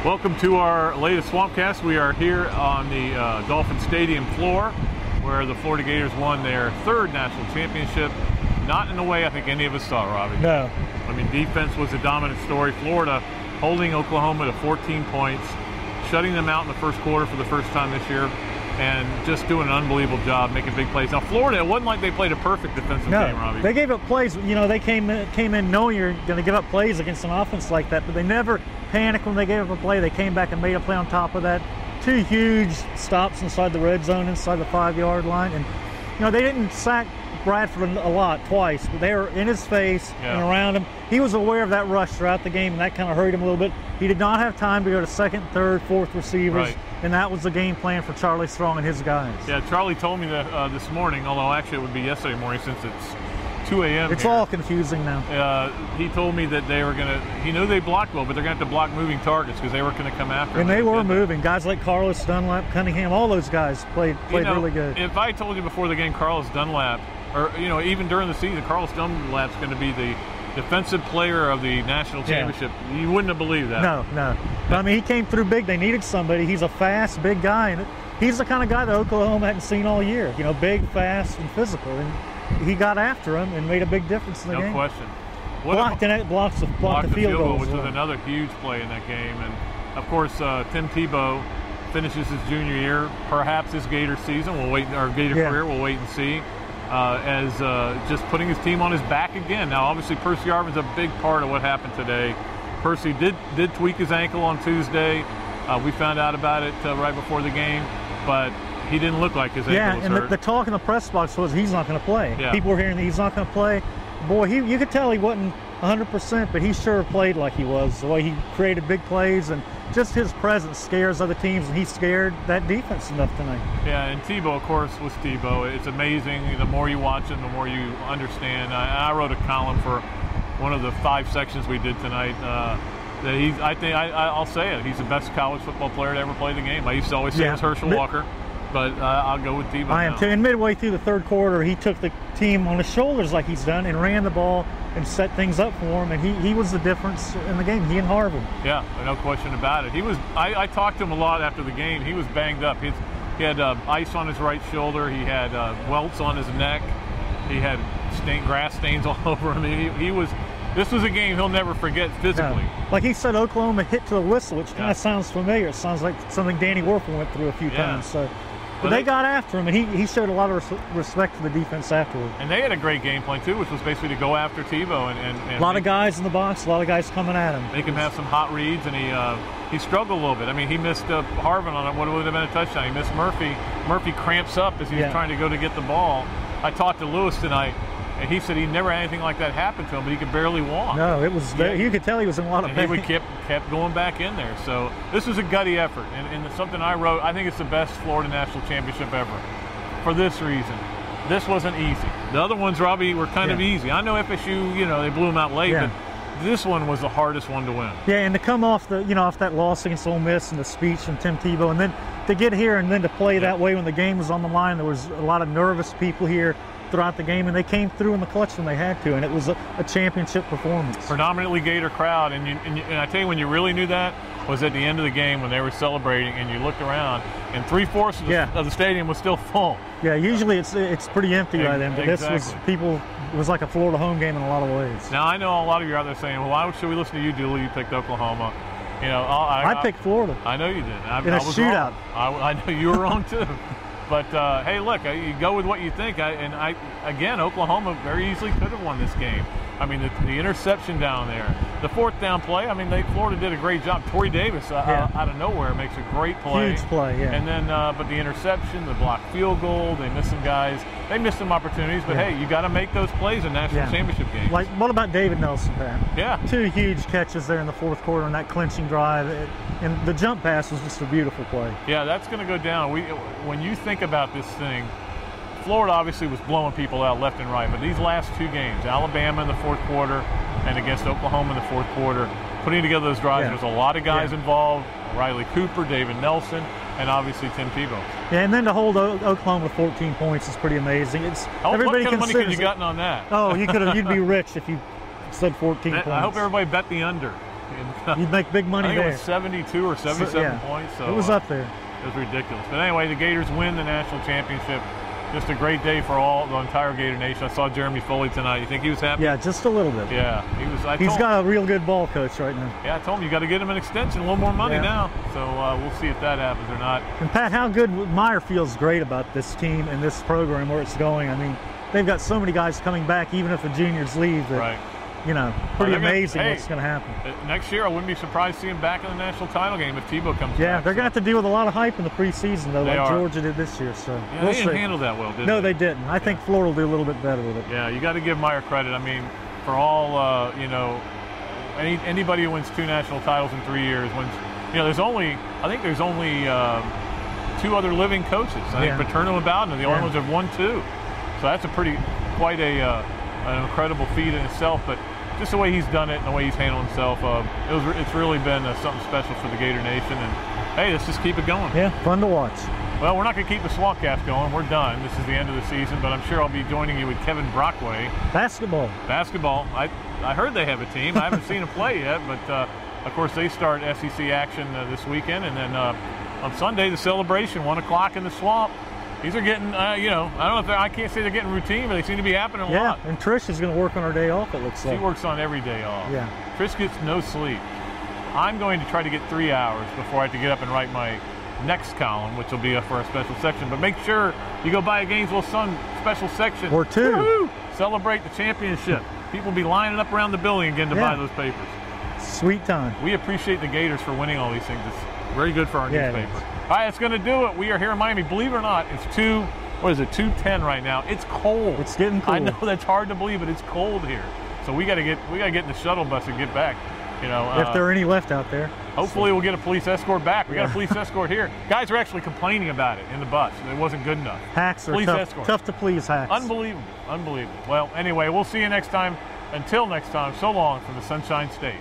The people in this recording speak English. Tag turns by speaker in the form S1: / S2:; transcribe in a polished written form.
S1: Welcome to our latest Swampcast. We are here on the Dolphin Stadium floor where the Florida Gators won their third national championship. Not in the way I think any of us thought, Robbie.
S2: No.
S1: I mean, defense was a dominant story. Florida holding Oklahoma to 14 points, shutting them out in the first quarter for the first time this year, and just doing an unbelievable job making big plays. Now, Florida, it wasn't like they played a perfect defensive game, Robbie.
S2: They gave up plays. You know, they came in knowing you're going to give up plays against an offense like that, but they never panicked when they gave up a play. They came back and made a play on top of that. Two huge stops inside the red zone, inside the 5-yard line. And, you know, they didn't sack Bradford a lot, twice, but they were in his face and around him. He was aware of that rush throughout the game, and that kind of hurried him a little bit. He did not have time to go to second, third, fourth receivers, and that was the game plan for Charlie Strong and his guys.
S1: Yeah, Charlie told me that this morning, although actually it would be yesterday morning since it's 2 a.m.
S2: It's all confusing now.
S1: He told me that they were going to, he knew they blocked well, but they're going to have to block moving targets because they were going to come after him.
S2: And they were moving. Guys like Carlos Dunlap, Cunningham, all those guys played really good.
S1: If I told you before the game Carlos Dunlap, or, you know, even during the season, Carlos Dunlap's going to be the defensive player of the national championship, you wouldn't have believed that.
S2: No. But, I mean, he came through big. They needed somebody. He's a fast, big guy, and he's the kind of guy that Oklahoma hadn't seen all year. You know, big, fast, and physical. And he got after him and made a big difference in the game.
S1: No question.
S2: Blocked the field goal,
S1: which was another huge play in that game. And, of course, Tim Tebow finishes his junior year, perhaps his Gator season. We'll wait, our Gator career, we'll wait and see. As just putting his team on his back again. Now, obviously, Percy Harvin's a big part of what happened today. Percy did tweak his ankle on Tuesday. We found out about it right before the game, but he didn't look like his ankle was hurt.
S2: And the talk in the press box was he's not going to play.
S1: Yeah.
S2: People were hearing that he's not going to play. Boy, you could tell he wasn't 100%, but he sure played like he was. The way he created big plays and just his presence scares other teams, and he scared that defense enough tonight.
S1: Yeah, and Tebow, of course, was Tebow. It's amazing. The more you watch him, the more you understand. I wrote a column for one of the 5 sections we did tonight. That I'll say it. He's the best college football player to ever play the game. I used to always say it was Herschel Walker, but I'll go with Tebow.
S2: I am too. And midway through the third quarter, he took the team on his shoulders like he's done and ran the ball and set things up for him, and he was the difference in the game, he and Harvin.
S1: Yeah, no question about it. He was. I talked to him a lot after the game. He was banged up. He had ice on his right shoulder. He had welts on his neck. He had grass stains all over him. He was. This was a game he'll never forget physically.
S2: No. Like he said, Oklahoma hit to the whistle, which kind of sounds familiar. It sounds like something Danny Werfel went through a few times. So. But they got after him, and he showed a lot of respect for the defense afterward.
S1: And they had a great game plan, too, which was basically to go after Tebow. And
S2: a lot of guys in the box, a lot of guys coming at him.
S1: Make him have some hot reads, and he struggled a little bit. I mean, he missed Harvin on what would have been a touchdown. He missed Murphy. Murphy cramps up as he was trying to go to get the ball. I talked to Lewis tonight, and he said he never had anything like that happen to him, but he could barely walk.
S2: No, it was. You could tell he was in a lot of pain.
S1: And he kept going back in there. So this was a gutty effort, and something I wrote. I think it's the best Florida National Championship ever. For this reason, this wasn't easy. The other ones, Robbie, were kind of easy. I know FSU, you know, they blew them out late, but this one was the hardest one to win. Yeah,
S2: and to come off off that loss against Ole Miss and the speech from Tim Tebow, and then to get here and then to play that way when the game was on the line, there was a lot of nervous people here throughout the game, and they came through in the clutch when they had to, and it was a championship performance.
S1: Predominantly Gator crowd, and I tell you, when you really knew that was at the end of the game when they were celebrating, and you looked around, and 3/4 of the stadium was still full.
S2: Yeah, usually it's pretty empty by then, but this was it was like a Florida home game in a lot of ways.
S1: Now I know a lot of you out there saying, well, why should we listen to you, Dooley? You picked Oklahoma. You know,
S2: I picked Florida.
S1: I know you did.
S2: In a shootout.
S1: I know you were wrong too. But, hey, look, you go with what you think. Again, Oklahoma very easily could have won this game. I mean, the interception down there. The 4th down play, I mean, Florida did a great job. Torrey Davis, out of nowhere, makes a great play.
S2: Huge play, yeah.
S1: And then, but the interception, the blocked field goal, they missed some guys. They missed some opportunities, but, hey, you got to make those plays in national championship games.
S2: Like, what about David Nelson, Pat?
S1: Yeah.
S2: 2 huge catches there in the 4th quarter in that clinching drive. And the jump pass was just a beautiful play.
S1: Yeah, that's going to go down. When you think about this thing, Florida obviously was blowing people out left and right, but these last 2 games, Alabama in the 4th quarter and against Oklahoma in the 4th quarter, putting together those drives, there's a lot of guys involved. Riley Cooper, David Nelson, and obviously Tim Tebow.
S2: Yeah, and then to hold Oklahoma to 14 points is pretty amazing.
S1: Everybody what kind of money could you gotten on that?
S2: Oh, you'd be rich if you said 14 points.
S1: I hope everybody bet the under
S2: You'd make big money
S1: I think
S2: there.
S1: it was 72 or 77 points. So
S2: it was up there.
S1: It was ridiculous. But anyway, the Gators win the national championship. Just a great day for the entire Gator Nation. I saw Jeremy Foley tonight. You think he was happy?
S2: Yeah, just a little bit.
S1: Yeah, he was.
S2: He's got a real good ball coach right now.
S1: Yeah, I told him you got to get him an extension, a little more money now. So we'll see if that happens or not.
S2: And Pat, how good Meyer feels great about this team and this program where it's going. I mean, they've got so many guys coming back, even if the juniors leave. That,
S1: right.
S2: You know, pretty amazing what's going to happen.
S1: Next year, I wouldn't be surprised to see him back in the national title game if Tebow comes back.
S2: Yeah, they're going to have to deal with a lot of hype in the preseason, though, like Georgia did this year. So
S1: yeah, they didn't handle that well, did they?
S2: No, they didn't. I think Florida will do a little bit better with it.
S1: Yeah, you got to give Meyer credit. I mean, for all, you know, anybody who wins 2 national titles in 3 years wins. You know, I think there's only 2 other living coaches. I think Paterno and Bowden are the only ones that have won 2. So that's quite an incredible feat in itself. But just the way he's done it and the way he's handled himself, it's really been something special for the Gator Nation. And hey, let's just keep it going.
S2: Yeah, fun to watch.
S1: Well, we're not going to keep the Swampcast going. We're done. This is the end of the season, but I'm sure I'll be joining you with Kevin Brockway.
S2: Basketball.
S1: I heard they have a team. I haven't seen them play yet, but of course they start SEC action this weekend, and then on Sunday the celebration, 1 o'clock in the Swamp. These are getting, you know, I don't know if I can't say they're getting routine, but they seem to be happening a lot.
S2: Yeah, and Trish is going to work on her day off, it looks like.
S1: She works on every day off.
S2: Yeah.
S1: Trish gets no sleep. I'm going to try to get 3 hours before I have to get up and write my next column, which will be for a special section. But make sure you go buy a Gainesville Sun special section.
S2: Or 2.
S1: Woo-hoo! Celebrate the championship. People will be lining up around the building again to buy those papers.
S2: Sweet time.
S1: We appreciate the Gators for winning all these things. It's very good for our newspaper. All right, that's going to do it. We are here in Miami. Believe it or not, it's 2:10 right now. It's cold.
S2: It's getting cold.
S1: I know that's hard to believe, but it's cold here. So we got to get in the shuttle bus and get back. You know,
S2: if there are any left out there.
S1: Hopefully we'll get a police escort back. We got a police escort here. Guys are actually complaining about it in the bus. It wasn't good enough.
S2: Hacks are tough to please, hacks.
S1: Unbelievable. Unbelievable. Well, anyway, we'll see you next time. Until next time, so long from the Sunshine State.